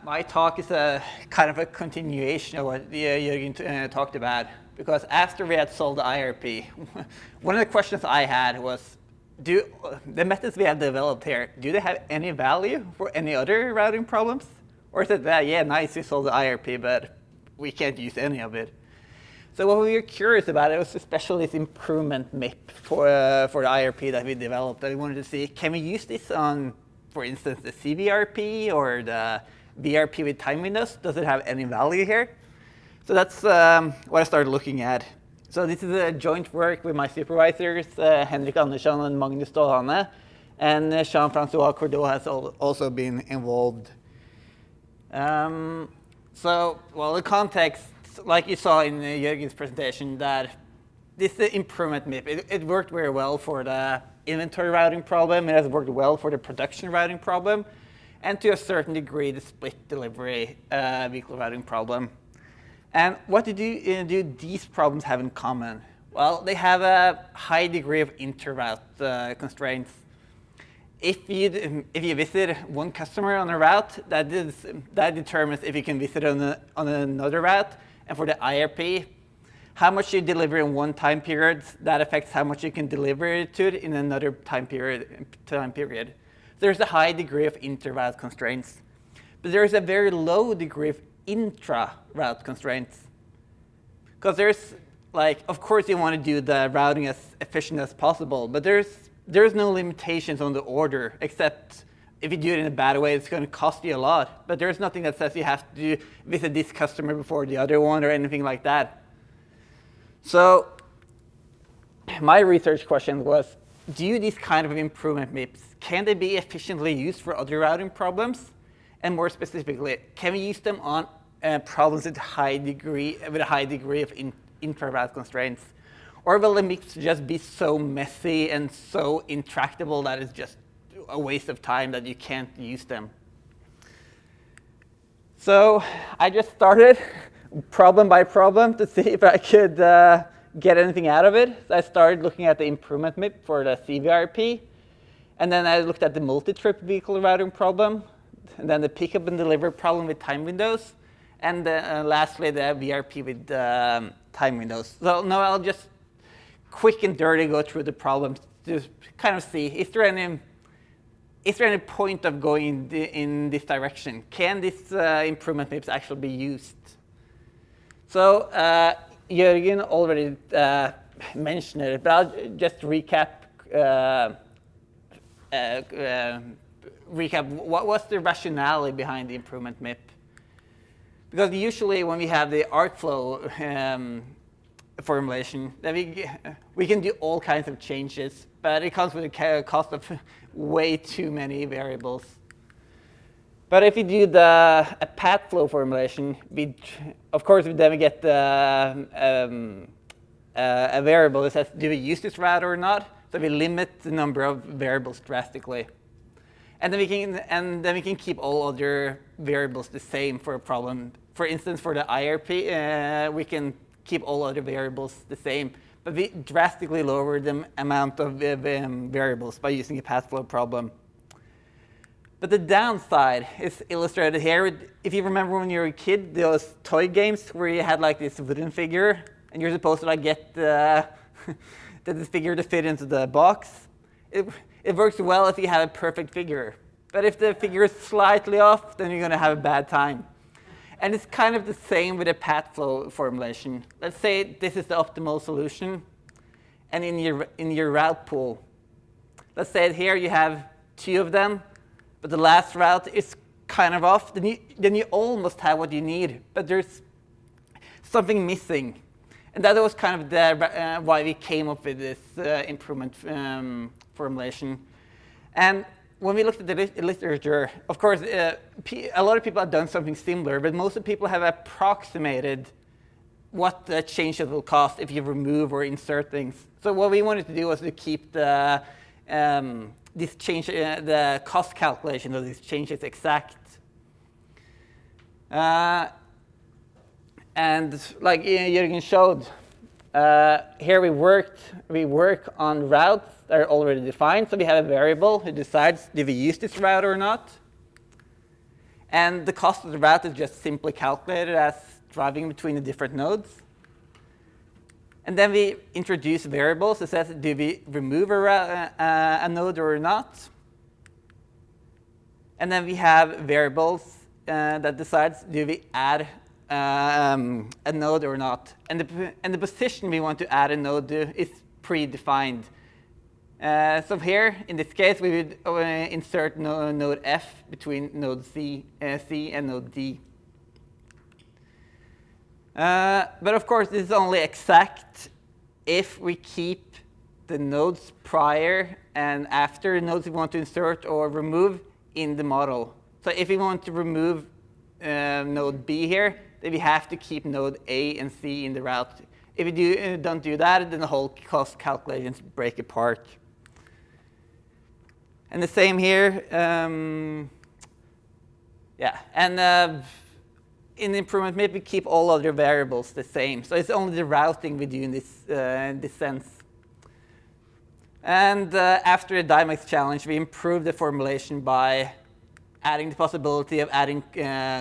My talk is a kind of a continuation of what Jürgen talked about, because after we had solved the IRP, one of the questions I had was, do the methods we have developed here, do they have any value for any other routing problems? Or is it that, yeah, nice, we solved the IRP, but we can't use any of it? So what we were curious about, it was especially this improvement MIP for the IRP that we developed, that we wanted to see, can we use this on, for instance, the CVRP or the VRP with time windows? Does it have any value here? So that's what I started looking at. So this is a joint work with my supervisors, Henrik Andersson and Magnus Stålhane, and Jean-François Cordeau has also been involved. So, well, the context, like you saw in Jürgen's presentation, that this improvement MIP, it worked very well for the inventory routing problem, it has worked well for the production routing problem, and to a certain degree, the split delivery vehicle routing problem. And what do these problems have in common? Well, they have a high degree of inter-route constraints. If you visit one customer on a route, that determines if you can visit on another route. And for the IRP, how much you deliver in one time period, that affects how much you can deliver to it in another time period. There's a high degree of inter-route constraints. But there's a very low degree of intra-route constraints. Because there's, like, of course you want to do the routing as efficient as possible, but there's no limitations on the order, except if you do it in a bad way, it's going to cost you a lot. But there's nothing that says you have to visit this customer before the other one or anything like that. So my research question was, do these kind of improvement MIPs, can they be efficiently used for other routing problems? And more specifically, can we use them on problems with a high degree of intra-route constraints? Or will the MIPs just be so messy and so intractable that it's just a waste of time that you can't use them? So I just started problem by problem to see if I could get anything out of it. So I started looking at the improvement MIP for the CVRP. And then I looked at the multi-trip vehicle routing problem, and then the pickup and deliver problem with time windows, and lastly the VRP with time windows. So now I'll just quick and dirty go through the problems to kind of see, is there any point of going in this direction? Can this improvement MIPs actually be used? So Jürgen already mentioned it, but I'll just recap what was the rationale behind the improvement MIP. Because usually when we have the arc flow formulation, then we can do all kinds of changes, but it comes with a cost of way too many variables. But if you do a path flow formulation, of course then we get a variable that says, do we use this route or not? So we limit the number of variables drastically. And then we can keep all other variables the same for a problem. For instance, for the IRP, we can keep all other variables the same, but we drastically lower the amount of variables by using a path flow problem. But the downside is illustrated here. If you remember when you were a kid, those toy games where you had like this wooden figure, and you're supposed to like get this figure to fit into the box. It works well if you have a perfect figure. But if the figure is slightly off, then you're going to have a bad time. And it's kind of the same with a path flow formulation. Let's say this is the optimal solution. And in your route pool, let's say here you have 2 of them, but the last route is kind of off. Then you almost have what you need, but there's something missing. And that was kind of why we came up with this improvement formulation. And when we looked at the literature, of course, a lot of people have done something similar, but most of the people have approximated what the changes will cost if you remove or insert things. So what we wanted to do was to keep the cost calculation of these changes exact. And like Jürgen showed, here we work on routes that are already defined. So we have a variable who decides, do we use this route or not? And the cost of the route is just simply calculated as driving between the different nodes. And then we introduce variables that says, do we remove a node or not? And then we have variables that decides, do we add a node or not? And the position we want to add a node to is predefined. So here, in this case, we would insert node F between node C and node D. But of course, this is only exact if we keep the nodes prior and after nodes we want to insert or remove in the model. So if we want to remove node B here, then we have to keep node A and C in the route. If we don't do that, then the whole cost calculations break apart. And the same here. Yeah, and in the improvement MIP, we keep all other variables the same. So it's only the routing we do in this sense. And after the DIMACS challenge, we improved the formulation by adding the possibility of adding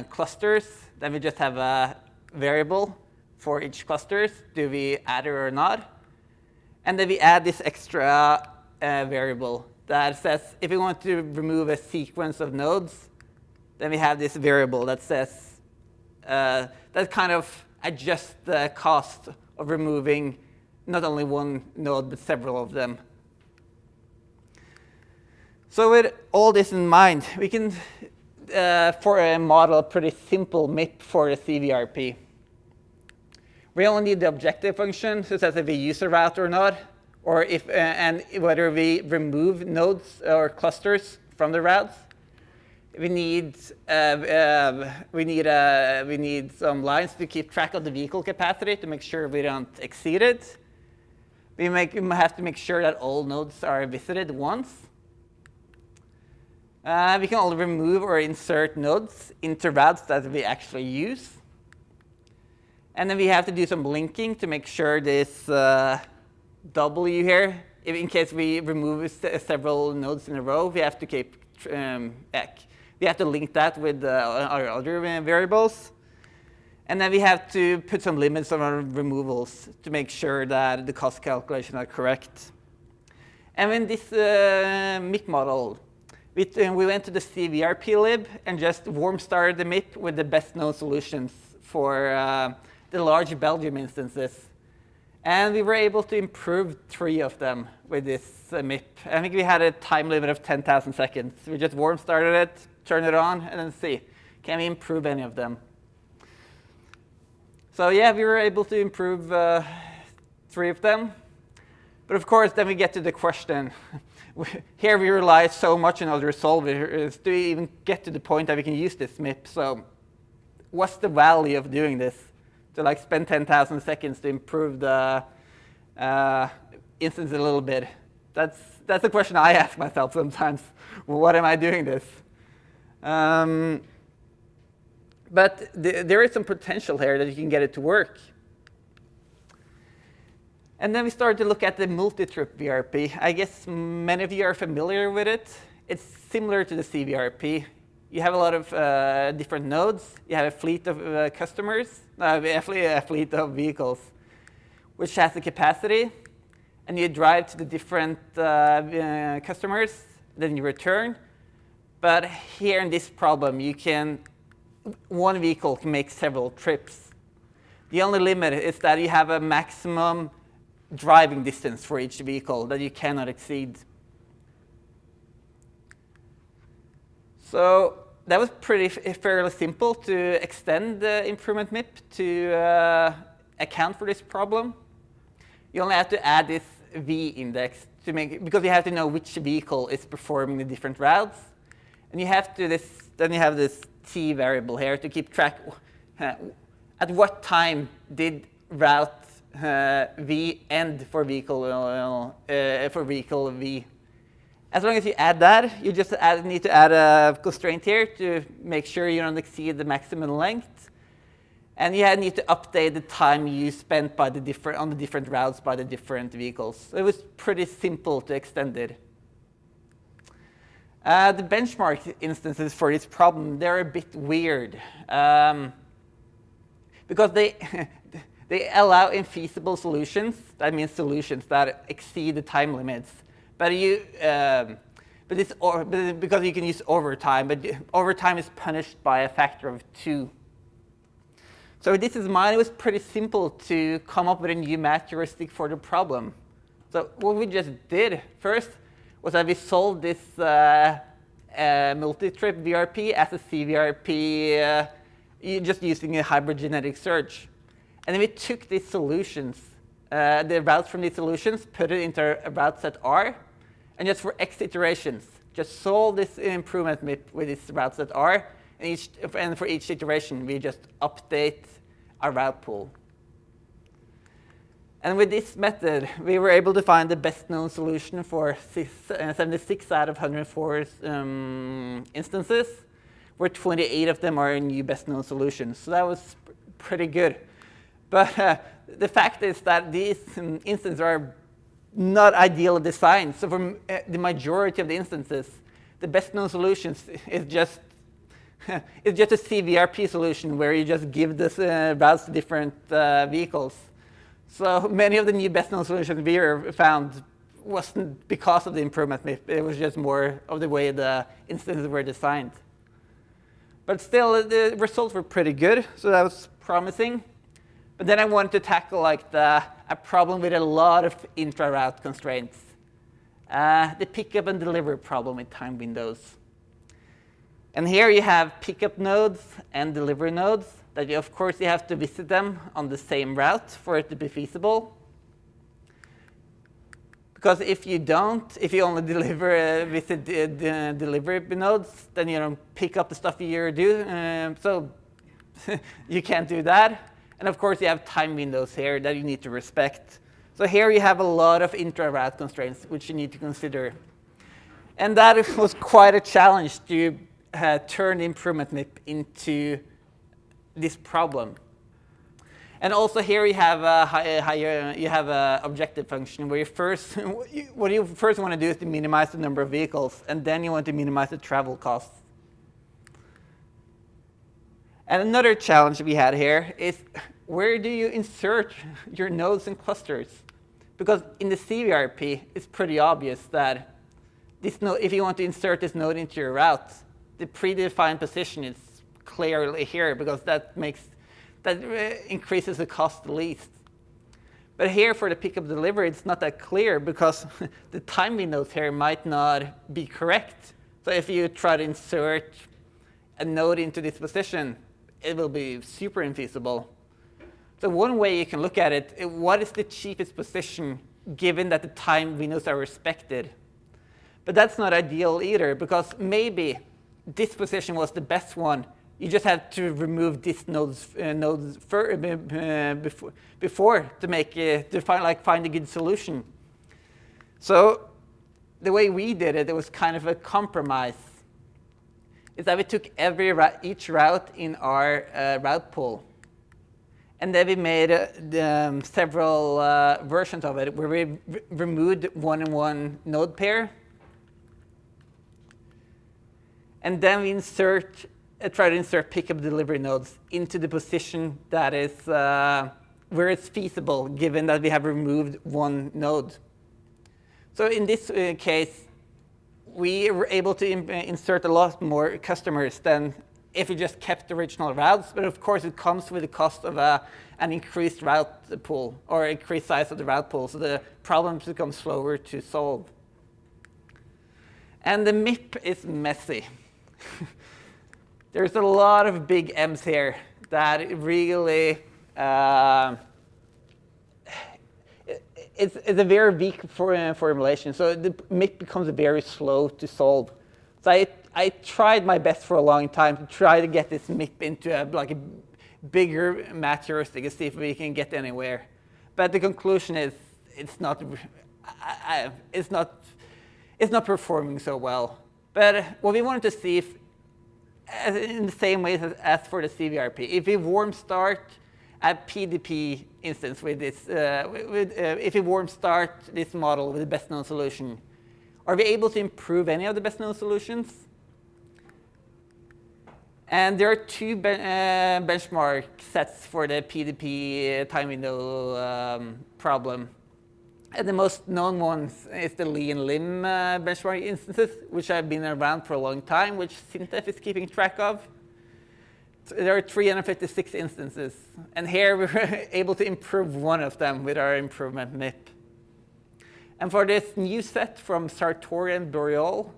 clusters. Then we just have a variable for each clusters. Do we add it or not? And then we add this extra variable that says if we want to remove a sequence of nodes, then we have this variable that says that kind of adjusts the cost of removing not only one node, but several of them. So with all this in mind, we can, for a model, a pretty simple MIP for a CVRP. We only need the objective function, so it says if we use a route or not, or if and whether we remove nodes or clusters from the routes. We need some lines to keep track of the vehicle capacity to make sure we don't exceed it. We have to make sure that all nodes are visited once. We can only remove or insert nodes into routes that we actually use. And then we have to do some linking to make sure this W here, in case we remove several nodes in a row, we have to keep we have to link that with our other variables. And then we have to put some limits on our removals to make sure that the cost calculations are correct. And in this MIP model, we went to the CVRP lib and just warm started the MIP with the best known solutions for the large Belgium instances. And we were able to improve 3 of them with this MIP. I think we had a time limit of 10,000 seconds. We just warm started it, turn it on, and then see, can we improve any of them? So yeah, we were able to improve 3 of them. But of course, then we get to the question. Here we rely so much on other solvers to even get to the point that we can use this MIP. So what's the value of doing this? To like spend 10,000 seconds to improve the instance a little bit. That's a question I ask myself sometimes. Well, what am I doing this? But there is some potential here that you can get it to work. And then we started to look at the multi-trip VRP. I guess many of you are familiar with it. It's similar to the CVRP. You have a lot of different nodes. You have a fleet of customers, a fleet of vehicles, which has the capacity. And you drive to the different customers, then you return. But here in this problem, one vehicle can make several trips. The only limit is that you have a maximum driving distance for each vehicle that you cannot exceed. So that was fairly simple to extend the improvement MIP to account for this problem. You only have to add this V index because you have to know which vehicle is performing the different routes. And you have to then you have this T variable here to keep track at what time did route V end for vehicle V. As long as you add that, you just need to add a constraint here to make sure you don't exceed the maximum length. And you need to update the time you spent on the different routes by the different vehicles. So it was pretty simple to extend it. The benchmark instances for this problem, they're a bit weird. Because they, they allow infeasible solutions. That means solutions that exceed the time limits. But because you can use overtime, but overtime is punished by a factor of 2. So with this in mind, it was pretty simple to come up with a new math heuristic for the problem. So what we just did first was that we solved this multi-trip VRP as a CVRP just using a hybrid genetic search. And then we took these solutions, the routes from these solutions, put it into a route set R, and just for X iterations, just solve this improvement MIP with this route set R, and for each iteration, we just update our route pool. And with this method, we were able to find the best known solution for 76 out of 104 instances, where 28 of them are new best known solutions. So that was pretty good. But the fact is that these instances are not ideally designed. So for the majority of the instances, the best known solutions is just it's just a CVRP solution where you just give this routes to different vehicles. So many of the new best known solutions we found wasn't because of the improvement MIP. It was just more of the way the instances were designed. But still, the results were pretty good, so that was promising. But then I wanted to tackle like a problem with a lot of intra-route constraints. The pickup and delivery problem with time windows. And here you have pickup nodes and delivery nodes that you, of course, you have to visit them on the same route for it to be feasible. Because if you don't, if you only visit the delivery nodes, then you don't pick up the stuff you do. So you can't do that. And of course, you have time windows here that you need to respect. So here you have a lot of intra-route constraints which you need to consider. And that was quite a challenge to turn the improvement MIP into this problem. And also here you have a objective function where what you first want to do is to minimize the number of vehicles, and then you want to minimize the travel costs. And another challenge we had here is where do you insert your nodes and clusters? Because in the CVRP, it's pretty obvious that this node, if you want to insert this node into your route, the predefined position is clearly here because that increases the cost the least. But here for the pickup delivery, it's not that clear because the time windows here might not be correct. So if you try to insert a node into this position, it will be super infeasible. So one way you can look at it, what is the cheapest position given that the time windows are respected? But that's not ideal either because maybe this position was the best one. You just have to remove these nodes before to make to find a good solution. So the way we did it, it was kind of a compromise. Is that we took each route in our route pool, and then we made several versions of it where we removed one-on-one node pair, and then we try to insert pickup delivery nodes into the position that is where it's feasible, given that we have removed one node. So in this case, we were able to insert a lot more customers than if we just kept the original routes. But of course, it comes with the cost of an increased route pool or increased size of the route pool. So the problems become slower to solve. And the MIP is messy. There's a lot of big M's here that really, it's a very weak formulation. So the MIP becomes very slow to solve. So I tried my best for a long time to try to get this MIP into a bigger math heuristic and see if we can get anywhere. But the conclusion is it's not performing so well. But what we wanted to see if, in the same way as for the CVRP, if we warm start a PDP instance with this, if we warm start this model with the best known solution, Are we able to improve any of the best known solutions? And there are two benchmark sets for the PDP time window problem. And the most known ones is the Lee and Lim benchmark instances, which have been around for a long time, which Sintef is keeping track of. So there are 356 instances. And here we were able to improve one of them with our improvement MIP. And for this new set from Sartori and Boreal,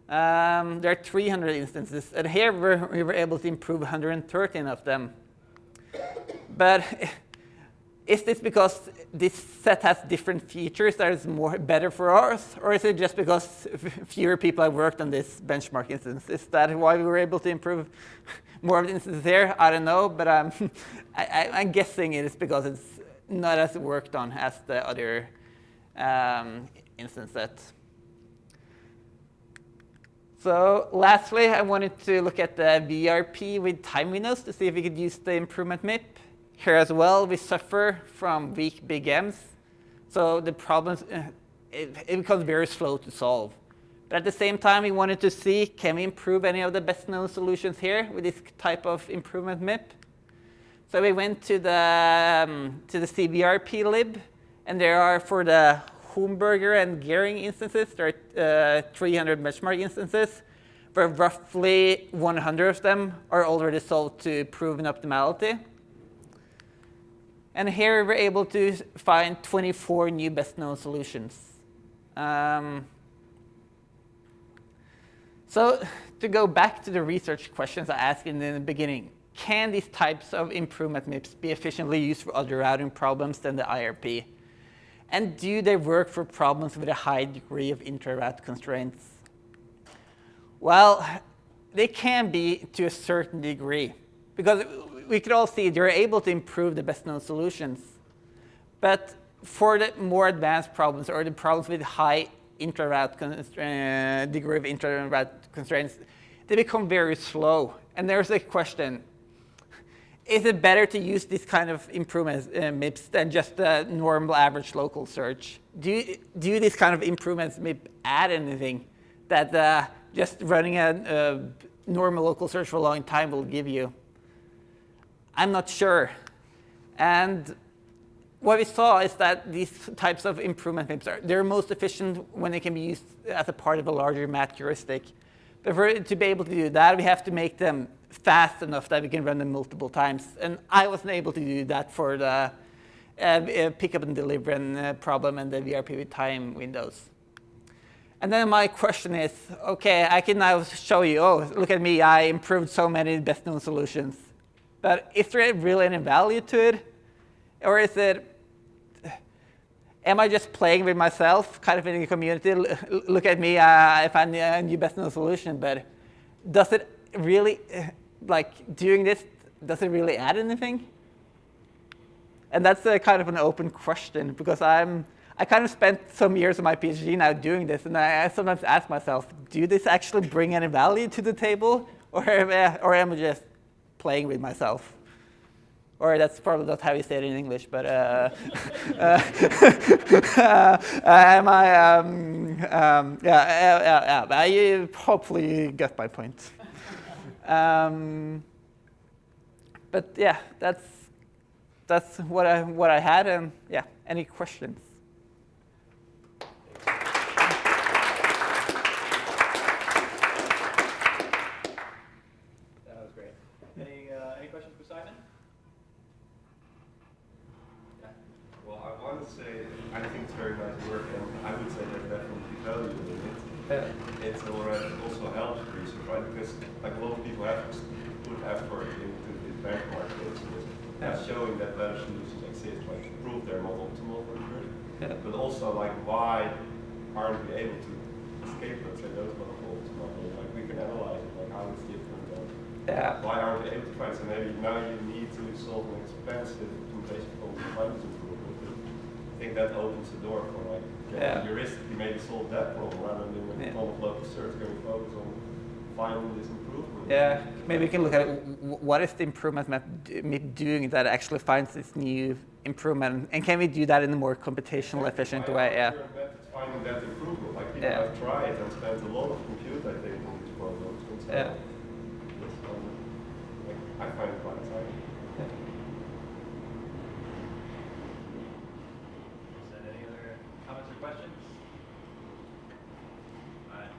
there are 300 instances. And here we were able to improve 113 of them. But is this because this set has different features that is better for us? Or is it just because fewer people have worked on this benchmark instance? Is that why we were able to improve more of the instances here? I don't know, but I'm guessing it is because it's not as worked on as the other instance set. So lastly, I wanted to look at the VRP with time windows to see if we could use the improvement MIP. Here as well, we suffer from weak big M's. So the problems, it becomes very slow to solve. But at the same time, we wanted to see, can we improve any of the best known solutions here with this type of improvement MIP? So we went to the CVRP lib, and there are, for the Homburger and Gehring instances, there are 300 benchmark instances, where roughly 100 of them are already solved to proven optimality. And here we're able to find 24 new best known solutions. So to go back to the research questions I asked in the beginning, can these types of improvement MIPs be efficiently used for other routing problems than the IRP? And do they work for problems with a high degree of intra-route constraints? Well, they can be to a certain degree, because we could all see they're able to improve the best known solutions. But for the more advanced problems, or the problems with high intra-route degree of intra-route constraints, they become very slow. And there's a question, is it better to use this kind of improvements MIPs than just the normal average local search? Do these kind of improvements MIP add anything that just running a normal local search for a long time will give you? I'm not sure. And what we saw is that these types of improvement MIPs they're most efficient when they can be used as a part of a larger math heuristic. But to be able to do that, we have to make them fast enough that we can run them multiple times. And I wasn't able to do that for the pickup and deliver problem and the VRP with time windows. And then my question is, OK, I can now show you, oh, look at me, I improved so many best known solutions. But is there really any value to it? Or is it, am I just playing with myself, kind of in the community? Look at me, I found a new best known solution. But does it really, like doing this, does it really add anything? And that's a kind of an open question, because I kind of spent some years of my PhD now doing this, and I sometimes ask myself, do this actually bring any value to the table? Or am I just playing with myself? Or that's probably not how you say it in English, but am I, you hopefully got my point. But yeah, that's what I had, and yeah, any questions? That was great. Any questions for Simen? Well, I want to say, I think it's very nice work, and I would say there's definitely value in it. It also helps research, right? Because like a lot of people have put effort into the benchmark cases, showing that better solutions exist, like to prove they're not optimal for sure. But also, like, why aren't we able to escape, let's say, those not optimal? Like, we can analyze it, like how it's different. Why aren't we able to find? So maybe now you need to solve an expensive implementation problem to find this improvement. I think that opens the door for like heuristically maybe solve that problem rather than doing a ton of local search. Can we focus on finding this improvement? Yeah, maybe we can look at it. What is the improvement MIP doing that actually finds this new improvement, and can we do that in a more computational efficient way? Finding that improvement, like people have tried and spent a lot of compute, I think, on these programs. And so I find it quite exciting. Any other comments or questions? All right.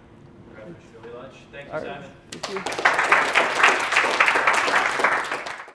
We're having a silly lunch. Thank you, Simon. Thank you.